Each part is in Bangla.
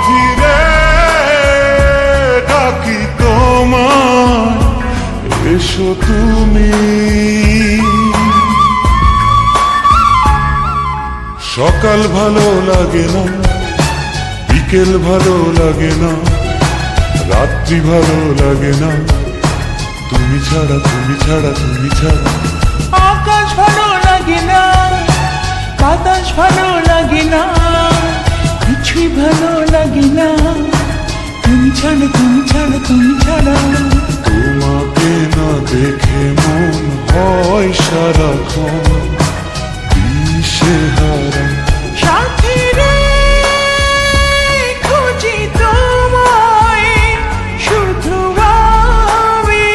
সাথী রে ডাকি তোমায়, এসো তুমি। সকাল ভালো লাগে না, বিকেল ভালো লাগে না, রাত্রি ভালো লাগে না, তুমি ছাড়া তুমি ছাড়া তুমি ছাড়া। আকাশ ভালো লাগে না, বাতাস ভালো লাগে না, কিছুই ভালো লাগে না, তুমি ছাড়া তুমি ছাড়া তুমি ছাড়া। তোমাকে না দেখে মন হয় সারাক্ষণ দিশেহারা। সাথী রে খুঁজি তোমায়, শুধু আমি।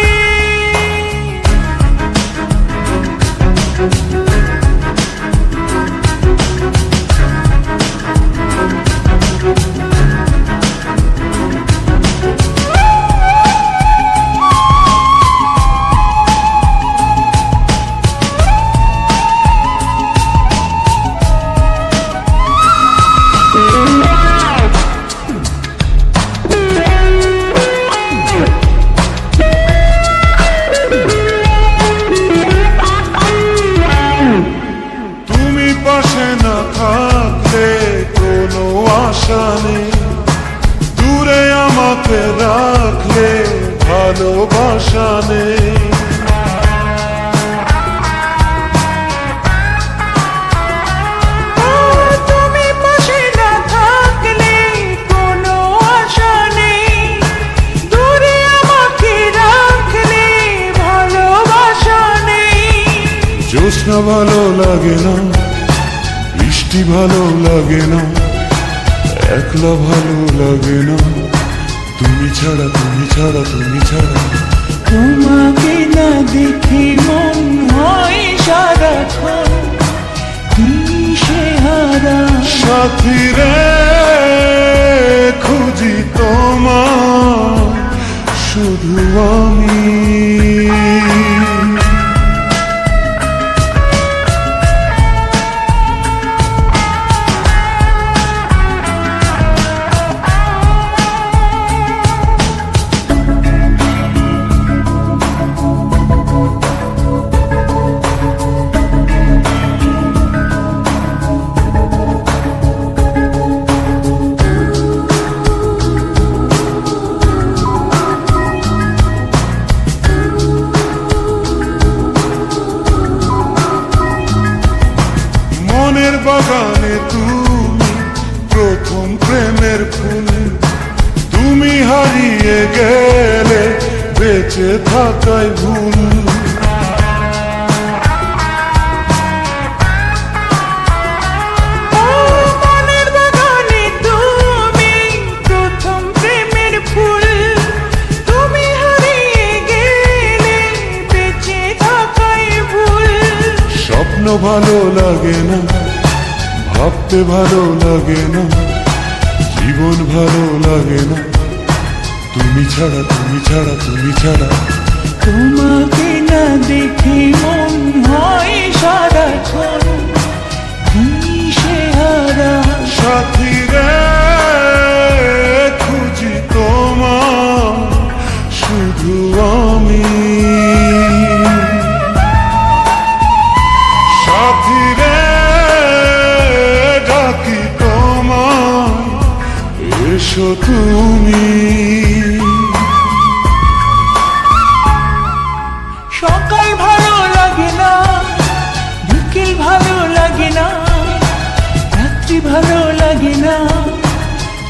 পাশে না থাকলে কোনো আশা নেই, দূরে আমাকে রাখলে ভালোবাসা নেই। তুমি পাশে না থাকলে কোনো আশা নেই, দূরে আমাকে রাখলে ভালোবাসা নেই। জ্যোৎস্না ভালো লাগে না, বৃষ্টি ভালো লাগে না, একলা ভালো লাগে না, তুমি ছাড়া তুমি ছাড়া তুমি ছাড়া। তোমাকে না দেখে মন হয় সারাক্ষণ দিশেহারা। সাথী রে খুঁজি তোমায়, শুধু আমি। মনের বাগানে তুমি প্রথম প্রেমের ফুল, তুমি হারিয়ে গেলে বেঁচে থাকাই ভুল। মনের বাগানে তুমি প্রথম প্রেমের ফুল, তুমি হারিয়ে গেলে বেঁচে থাকাই ভুল। স্বপ্ন ভালো লাগে না, ভাবতে ভালো লাগে না, জীবন ভালো লাগে না, তুমি ছাড়া তুমি ছাড়া তুমি ছাড়া। তোমাকে না দেখে মন হয় সারাক্ষণ দিশেহারা। সাথী রে খুঁজি তোমায়, শুধু আমি। সাথী রে ডাকি তোমায়, এসো তুমি। সকাল ভালো লাগে না, বিকেল ভালো লাগে না, রাত্রি ভালো লাগে না,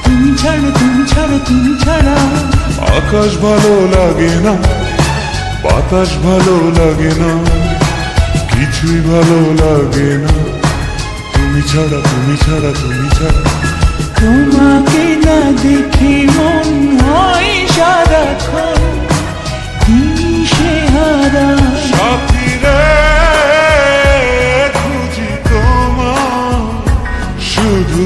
তুমি ছাড়া তুমি ছাড়া তুমি ছাড়া। আকাশ ভালো লাগে না, বাতাস ভালো লাগে না, কিছুই ভালো লাগে না, তুমি ছাড়া তুমি ছাড়া তুমি ছাড়া। তোমাকে না দেখে মন হয় সারাক্ষণ দিশেহারা। সাথী রে খুঁজি তোমায়, শুধু